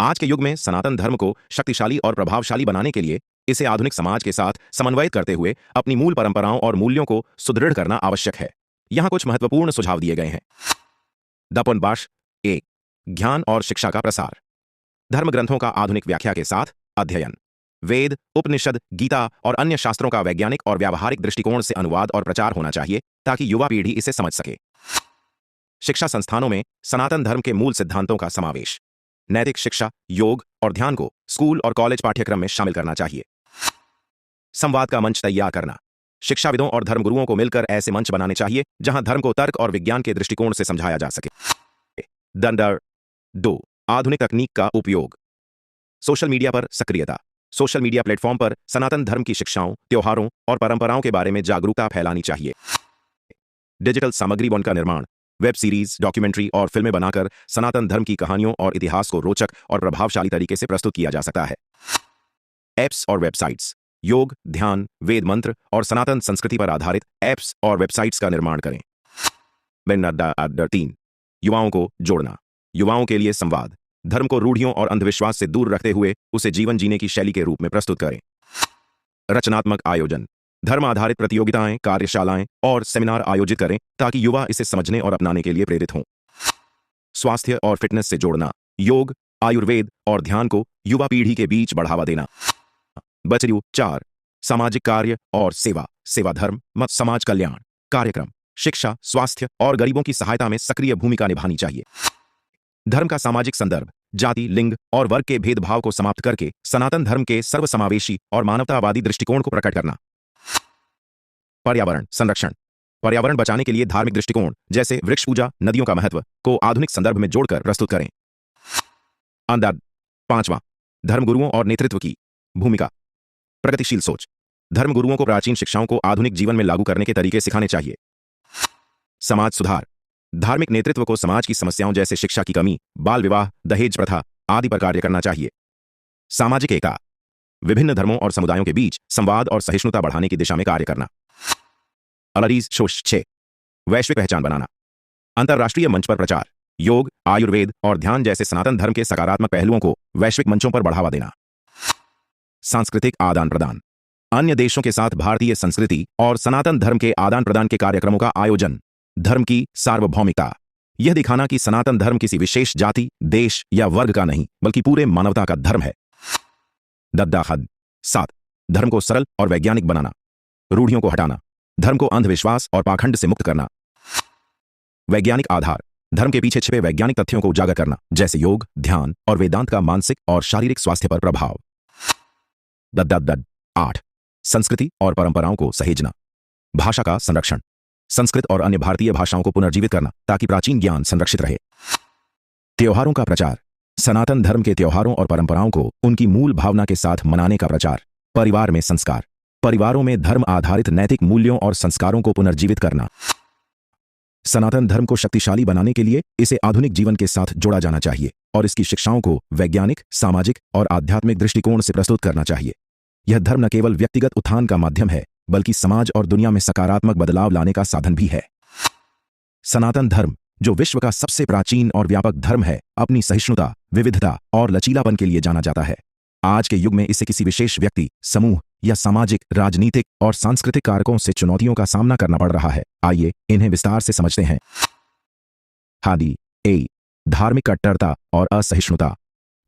आज के युग में सनातन धर्म को शक्तिशाली और प्रभावशाली बनाने के लिए इसे आधुनिक समाज के साथ समन्वयित करते हुए अपनी मूल परंपराओं और मूल्यों को सुदृढ़ करना आवश्यक है। यहाँ कुछ महत्वपूर्ण सुझाव दिए गए हैं। दपनबाश 1। ज्ञान और शिक्षा का प्रसार। धर्म ग्रंथों का आधुनिक व्याख्या के साथ अध्ययन। वेद, उपनिषद, गीता और अन्य शास्त्रों का वैज्ञानिक और व्यावहारिक दृष्टिकोण से अनुवाद और प्रचार होना चाहिए ताकि युवा पीढ़ी इसे समझ सके। शिक्षा संस्थानों में सनातन धर्म के मूल सिद्धांतों का समावेश। नैतिक शिक्षा, योग और ध्यान को स्कूल और कॉलेज पाठ्यक्रम में शामिल करना चाहिए। संवाद का मंच तैयार करना। शिक्षाविदों और धर्मगुरुओं को मिलकर ऐसे मंच बनाने चाहिए जहां धर्म को तर्क और विज्ञान के दृष्टिकोण से समझाया जा सके। नंबर 2। आधुनिक तकनीक का उपयोग। सोशल मीडिया पर सक्रियता। सोशल मीडिया प्लेटफॉर्म पर सनातन धर्म की शिक्षाओं, त्योहारों और परंपराओं के बारे में जागरूकता फैलानी चाहिए। डिजिटल सामग्री वन का निर्माण। वेब सीरीज, डॉक्यूमेंट्री और फिल्में बनाकर सनातन धर्म की कहानियों और इतिहास को रोचक और प्रभावशाली तरीके से प्रस्तुत किया जा सकता है। ऐप्स और वेबसाइट्स। योग, ध्यान, वेद मंत्र और सनातन संस्कृति पर आधारित ऐप्स और वेबसाइट्स का निर्माण करें। 3। युवाओं को जोड़ना। युवाओं के लिए संवाद। धर्म को रूढ़ियों और अंधविश्वास से दूर रखते हुए उसे जीवन जीने की शैली के रूप में प्रस्तुत करें। रचनात्मक आयोजन। धर्म आधारित प्रतियोगिताएं, कार्यशालाएं और सेमिनार आयोजित करें ताकि युवा इसे समझने और अपनाने के लिए प्रेरित हों। स्वास्थ्य और फिटनेस से जोड़ना। योग, आयुर्वेद और ध्यान को युवा पीढ़ी के बीच बढ़ावा देना। 4। सामाजिक कार्य और सेवा। सेवा धर्म, मत समाज कल्याण कार्यक्रम, शिक्षा, स्वास्थ्य और गरीबों की सहायता में सक्रिय भूमिका निभानी चाहिए। धर्म का सामाजिक संदर्भ। जाति, लिंग और वर्ग के भेदभाव को समाप्त करके सनातन धर्म के सर्वसमावेशी और मानवतावादी दृष्टिकोण को प्रकट करना। पर्यावरण संरक्षण। पर्यावरण बचाने के लिए धार्मिक दृष्टिकोण जैसे वृक्ष पूजा, नदियों का महत्व को आधुनिक संदर्भ में जोड़कर प्रस्तुत करें। 5वां। धर्मगुरुओं और नेतृत्व की भूमिका। प्रगतिशील सोच। धर्मगुरुओं को प्राचीन शिक्षाओं को आधुनिक जीवन में लागू करने के तरीके सिखाने चाहिए। समाज सुधार। धार्मिक नेतृत्व को समाज की समस्याओं जैसे शिक्षा की कमी, बाल विवाह, दहेज प्रथा आदि पर कार्य करना चाहिए। सामाजिक एकता। विभिन्न धर्मों और समुदायों के बीच संवाद और सहिष्णुता बढ़ाने की दिशा में कार्य करना। 6। वैश्विक पहचान बनाना। अंतर्राष्ट्रीय मंच पर प्रचार। योग, आयुर्वेद और ध्यान जैसे सनातन धर्म के सकारात्मक पहलुओं को वैश्विक मंचों पर बढ़ावा देना। सांस्कृतिक आदान प्रदान। अन्य देशों के साथ भारतीय संस्कृति और सनातन धर्म के आदान प्रदान के कार्यक्रमों का आयोजन। धर्म की सार्वभौमिकता। यह दिखाना कि सनातन धर्म किसी विशेष जाति, देश या वर्ग का नहीं बल्कि पूरे मानवता का धर्म है। 7। धर्म को सरल और वैज्ञानिक बनाना। रूढ़ियों को हटाना। धर्म को अंधविश्वास और पाखंड से मुक्त करना। वैज्ञानिक आधार। धर्म के पीछे छिपे वैज्ञानिक तथ्यों को उजागर करना जैसे योग, ध्यान और वेदांत का मानसिक और शारीरिक स्वास्थ्य पर प्रभाव। 8। संस्कृति और परंपराओं को सहेजना। भाषा का संरक्षण। संस्कृत और अन्य भारतीय भाषाओं को पुनर्जीवित करना ताकि प्राचीन ज्ञान संरक्षित रहे। त्योहारों का प्रचार। सनातन धर्म के त्योहारों और परंपराओं को उनकी मूल भावना के साथ मनाने का प्रचार। परिवार में संस्कार। परिवारों में धर्म आधारित नैतिक मूल्यों और संस्कारों को पुनर्जीवित करना। सनातन धर्म को शक्तिशाली बनाने के लिए इसे आधुनिक जीवन के साथ जोड़ा जाना चाहिए और इसकी शिक्षाओं को वैज्ञानिक, सामाजिक और आध्यात्मिक दृष्टिकोण से प्रस्तुत करना चाहिए। यह धर्म न केवल व्यक्तिगत उत्थान का माध्यम है बल्कि समाज और दुनिया में सकारात्मक बदलाव लाने का साधन भी है। सनातन धर्म, जो विश्व का सबसे प्राचीन और व्यापक धर्म है, अपनी सहिष्णुता, विविधता और लचीलापन के लिए जाना जाता है। आज के युग में इसे किसी विशेष व्यक्ति, समूह या सामाजिक, राजनीतिक और सांस्कृतिक कारकों से चुनौतियों का सामना करना पड़ रहा है। आइए इन्हें विस्तार से समझते हैं। धार्मिक कट्टरता और असहिष्णुता।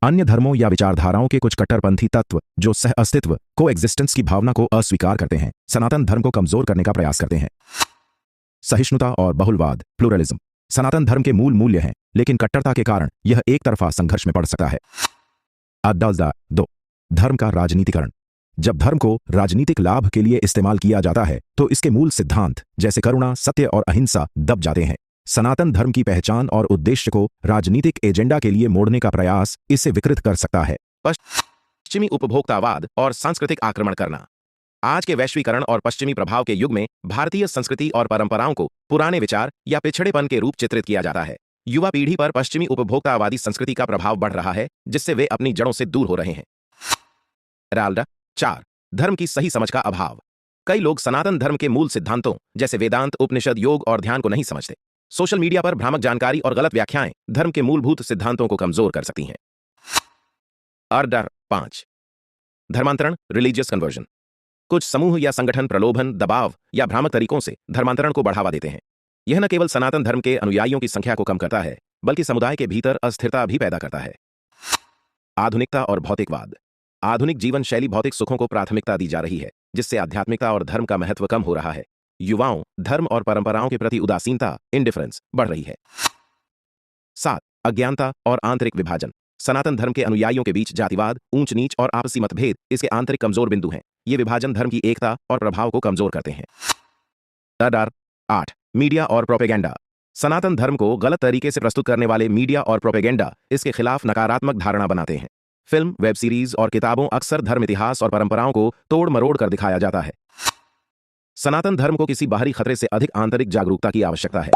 अन्य धर्मों या विचारधाराओं के कुछ कट्टरपंथी तत्व जो सह अस्तित्व, को-एक्जिस्टेंस की भावना को अस्वीकार करते हैं, सनातन धर्म को कमजोर करने का प्रयास करते हैं। सहिष्णुता और बहुलवाद, प्लूरलिज्म। सनातन धर्म के मूल मूल्य हैं, लेकिन कट्टरता के कारण यह एक तरफा संघर्ष में पड़ सकता है। 2. धर्म का राजनीतिकरण। जब धर्म को राजनीतिक लाभ के लिए इस्तेमाल किया जाता है तो इसके मूल सिद्धांत जैसे करुणा, सत्य और अहिंसा दब जाते हैं। सनातन धर्म की पहचान और उद्देश्य को राजनीतिक एजेंडा के लिए मोड़ने का प्रयास इसे विकृत कर सकता है। पश्चिमी उपभोक्तावाद और सांस्कृतिक आक्रमण करना। आज के वैश्वीकरण और पश्चिमी प्रभाव के युग में भारतीय संस्कृति और परंपराओं को पुराने विचार या पिछड़ेपन के रूप चित्रित किया जाता है। युवा पीढ़ी पर पश्चिमी उपभोक्तावादी संस्कृति का प्रभाव बढ़ रहा है, जिससे वे अपनी जड़ों से दूर हो रहे हैं। 4. धर्म की सही समझ का अभाव। कई लोग सनातन धर्म के मूल सिद्धांतों जैसे वेदांत, उपनिषद, योग और ध्यान को नहीं समझते। सोशल मीडिया पर भ्रामक जानकारी और गलत व्याख्याएं धर्म के मूलभूत सिद्धांतों को कमजोर कर सकती हैं। अडर 5 धर्मांतरण रिलीजियस कन्वर्जन। कुछ समूह या संगठन प्रलोभन, दबाव या भ्रामक तरीकों से धर्मांतरण को बढ़ावा देते हैं। यह न केवल सनातन धर्म के अनुयायियों की संख्या को कम करता है, बल्कि समुदाय के भीतर अस्थिरता भी पैदा करता है। आधुनिकता और भौतिकवाद। आधुनिक जीवन शैली भौतिक सुखों को प्राथमिकता दी जा रही है, जिससे आध्यात्मिकता और धर्म का महत्व कम हो रहा है। युवाओं, धर्म और परंपराओं के प्रति उदासीनता, इंडिफरेंस बढ़ रही है। 7 अज्ञानता और आंतरिक विभाजन। सनातन धर्म के अनुयायियों के बीच जातिवाद, ऊंच नीच और आपसी मतभेद इसके आंतरिक कमजोर बिंदु हैं। ये विभाजन धर्म की एकता और प्रभाव को कमजोर करते हैं। अडर 8 मीडिया और प्रोपेगेंडा। सनातन धर्म को गलत तरीके से प्रस्तुत करने वाले मीडिया और प्रोपेगेंडा इसके खिलाफ नकारात्मक धारणा बनाते हैं। फिल्म, वेब सीरीज और किताबों अक्सर धर्म इतिहास और परंपराओं को तोड़ मरोड़ कर दिखाया जाता है। सनातन धर्म को किसी बाहरी खतरे से अधिक आंतरिक जागरूकता की आवश्यकता है।